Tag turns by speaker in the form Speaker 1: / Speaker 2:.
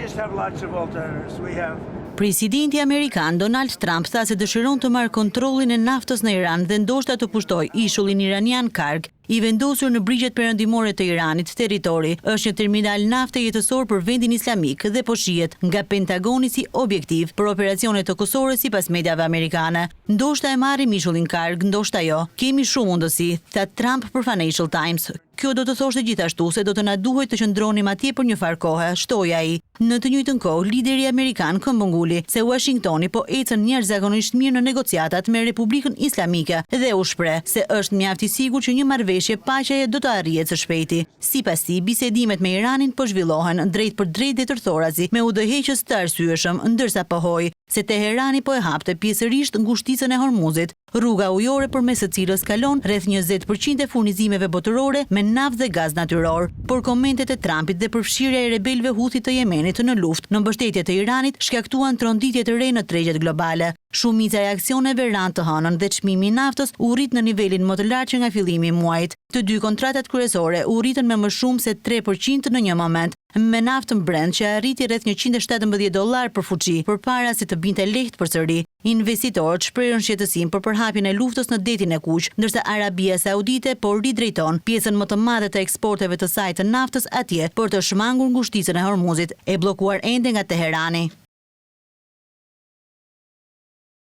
Speaker 1: just have lots of alternatives. We have
Speaker 2: Presidenti Amerikan Donald Trump tha se dëshiron të marrë kontrollin e naftës në Iran dhe ndoshta të pushtoj ishullin iranian Karg, i vendosur në brigjet perëndimore të Iranit, territori është një terminal nafte jetësor për vendin islamik dhe po shihet nga Pentagoni si objektiv për operacione të kësore sipas mediave amerikane. Ndoshta e marrim ishullin Karg, ndoshta jo. Kemi shumë mundësi, tha Trump për Financial Times. Kjo do të thoshte gjithashtu se do të na duhet të qëndronim atje për një farë kohe, shtoi ai. Në të njëjtën kohë, lideri amerikan këmbënguli se Washingtoni po ecën jashtëzakonisht mirë në negociatat me Republikën Islamike dhe u shpreh se është mjaft i sigurt që një marrëveshje paqeje do të arrihet së shpejti. Sipas tij, bisedimet me Iranin po zhvillohen drejt për drejt detyrdhërazi me udhëheqës të arsyeshëm, ndërsa pohoi se Teherani po e hapte pjesërisht ngushticën e Hormuzit, rruga ujore përmes së cilës kalon rreth 20% e furnizimeve botërore me naftë dhe gaz natyror. Por komentet e Trumpit dhe përfshirja e rebelëve Huthi të Yemenit në luftë në mbështetje të Iranit shkaktuan tronditje të re në tregjet globale. Shumica e aksioneve ran të hënën dhe çmimi i naftës u rrit në nivelin më të lartë që nga fillimi i muajit. Të dy kontratat kryesore u rritën me më shumë se 3% në një moment, me naftën Brent që arriti rreth $117 për fuqi, përpara se të binte lehtë përsëri. Investitorët shprehën shqetësim për përhapjen e luftës në detin e Kuq, ndërsa Arabia Saudite po ridrejton pjesën më të madhe të eksporteve të saj të naftës atje për të shmangur ngushticën e Hormuzit, e bllokuar ende nga Teherani.